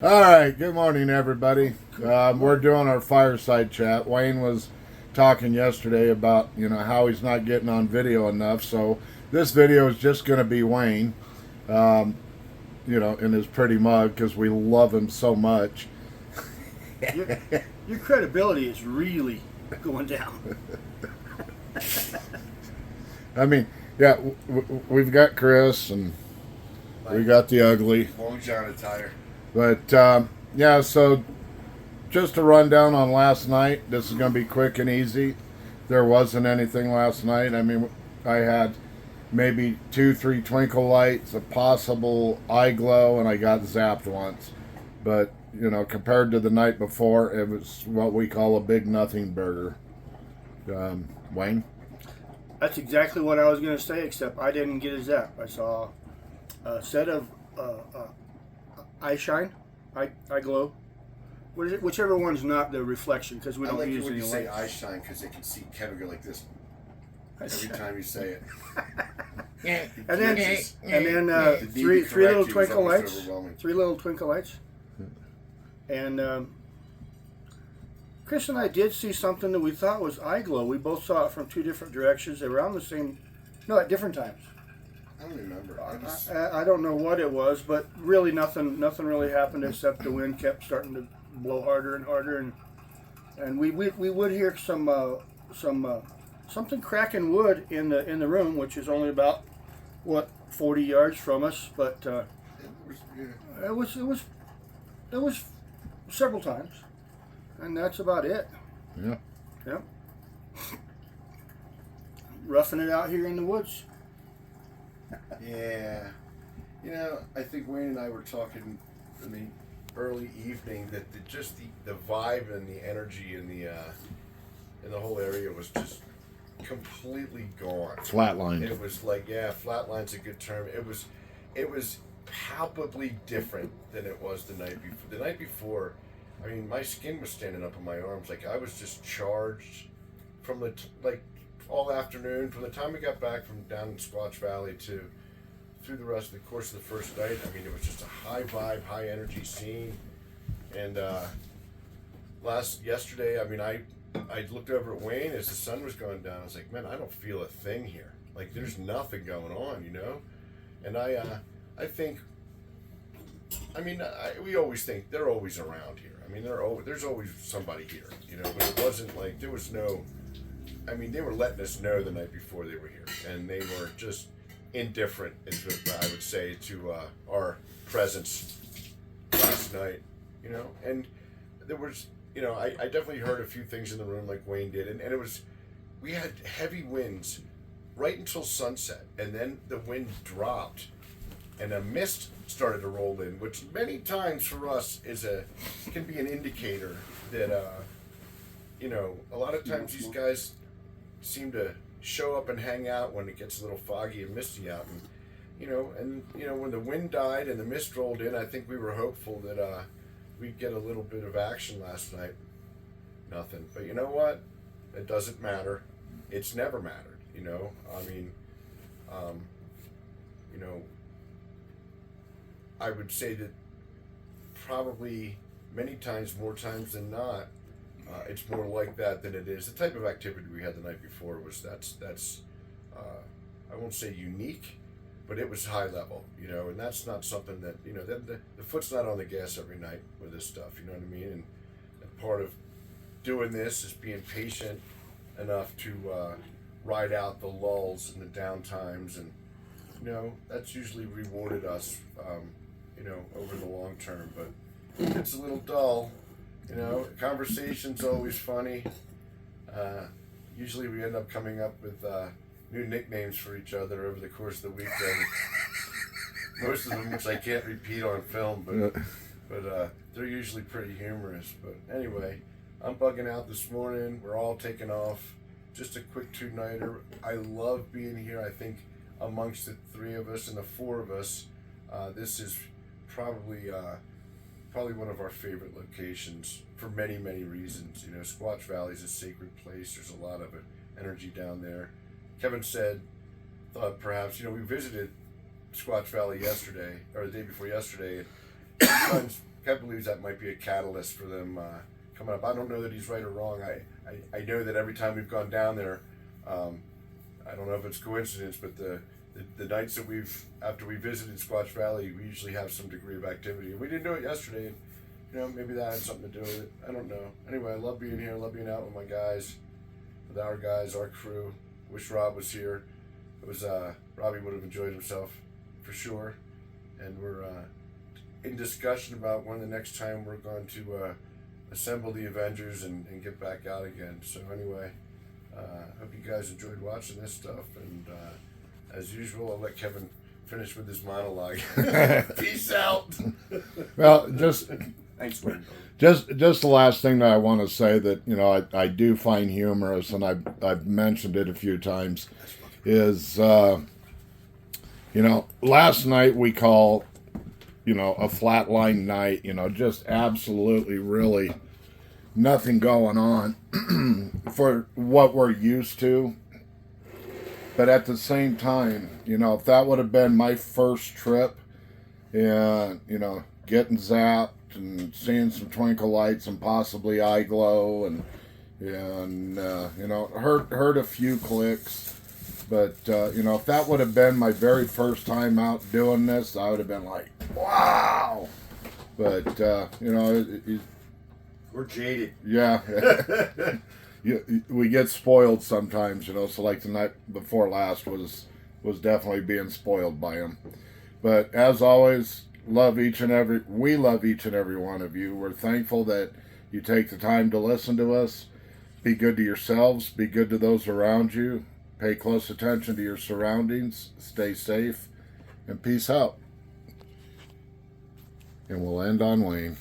All right, good morning, everybody. We're doing our fireside chat. Wayne was talking yesterday about how he's not getting on video enough, so this video is just going to be Wayne, um, in his pretty mug because we love him so much. Your, your credibility is really going down. I mean, yeah, we've got Chris and we got the ugly. Long John attire. But yeah, so just a rundown on last night. This is going to be quick and easy. There wasn't anything last night. I mean, I had maybe 2-3 twinkle lights, a possible eye glow, and I got zapped once. But compared to the night before, it was what we call a big nothing burger. Wayne? That's exactly what I was going to say, except I didn't get a zap. I saw a set of eye shine, eye glow. What is it? Whichever one's not the reflection, because we I don't like it use when any you say light. eye shine because they can see Kevin go like this every time you say it. And then To be three correct, little he was twinkle almost lights. overwhelming. Three little twinkle lights. And Chris and I did see something that we thought was eye glow. We both saw it from two different directions around the same, no, at different times. I don't remember. I don't know what it was, but really nothing really happened except the wind kept starting to blow harder and harder, and we would hear something cracking wood in the room, which is only about 40 yards from us, but it was several times, and that's about it. Yeah. Yeah. Roughing it out here in the woods. Yeah. I think Wayne and I were talking in the early evening that the vibe and the energy in the whole area was just completely gone. Flatline. It was like, yeah, flatline's a good term. It was palpably different than it was the night before. The night before, I mean, my skin was standing up on my arms. Like, I was just charged from all afternoon, from the time we got back from down in Squatch Valley to through the rest of the course of the first night. I mean, it was just a high vibe, high energy scene. And yesterday, I mean, I looked over at Wayne as the sun was going down. I was like, man, I don't feel a thing here. Like, there's nothing going on, And I think, I mean, we always think they're always around here. I mean, there's always somebody here, But it wasn't like there was no. I mean, they were letting us know the night before they were here, and they were just indifferent, I would say, to our presence last night, And there was, I definitely heard a few things in the room like Wayne did, and we had heavy winds right until sunset, and then the wind dropped, and a mist started to roll in, which many times for us can be an indicator that, a lot of times these guys seem to show up and hang out when it gets a little foggy and misty out, and when the wind died and the mist rolled in, I think we were hopeful that we'd get a little bit of action last night. Nothing. But you know what? It doesn't matter. It's never mattered. I mean, I would say that probably many times, more times than not, it's more like that than it is. The type of activity we had the night before was that's I won't say unique, but it was high level, and that's not something that the foot's not on the gas every night with this stuff, you know what I mean? And part of doing this is being patient enough to ride out the lulls and the down times, and that's usually rewarded us, over the long term. But it's a little dull. Conversation's always funny. Usually we end up coming up with new nicknames for each other over the course of the weekend. Most of them which I can't repeat on film, but they're usually pretty humorous. But anyway, I'm bugging out this morning. We're all taking off. Just a quick two-nighter. I love being here. I think amongst the three of us and the four of us, this is probably one of our favorite locations for many, many reasons. Squatch Valley is a sacred place. There's a lot of energy down there. Kevin thought perhaps, we visited Squatch Valley yesterday, or the day before yesterday. And sometimes Kev believes that might be a catalyst for them coming up. I don't know that he's right or wrong. I know that every time we've gone down there, I don't know if it's coincidence, but the nights that after we visited Squatch Valley, we usually have some degree of activity. We didn't do it yesterday. Maybe that had something to do with it. I don't know. Anyway, I love being here. I love being out with my guys, with our guys, our crew. Wish Rob was here. It was Robbie would have enjoyed himself for sure. And we're in discussion about when the next time we're going to assemble the Avengers and get back out again. So anyway, hope you guys enjoyed watching this stuff. And as usual, I'll let Kevin finish with his monologue. Peace out. Well, just Thanks, Wayne. just the last thing that I want to say that I do find humorous, and I've mentioned it a few times, is last night we call a flatline night, just absolutely really nothing going on for what we're used to. But at the same time, if that would have been my first trip and, getting zapped and seeing some twinkle lights and possibly eye glow and heard a few clicks. But, if that would have been my very first time out doing this, I would have been like, wow. But, We're jaded. yeah. We get spoiled sometimes, so like the night before last was definitely being spoiled by him. But as always, we love each and every one of you. We're thankful that you take the time to listen to us. Be good to yourselves, be good to those around you. Pay close attention to your surroundings, stay safe, and peace out. And we'll end on Wayne.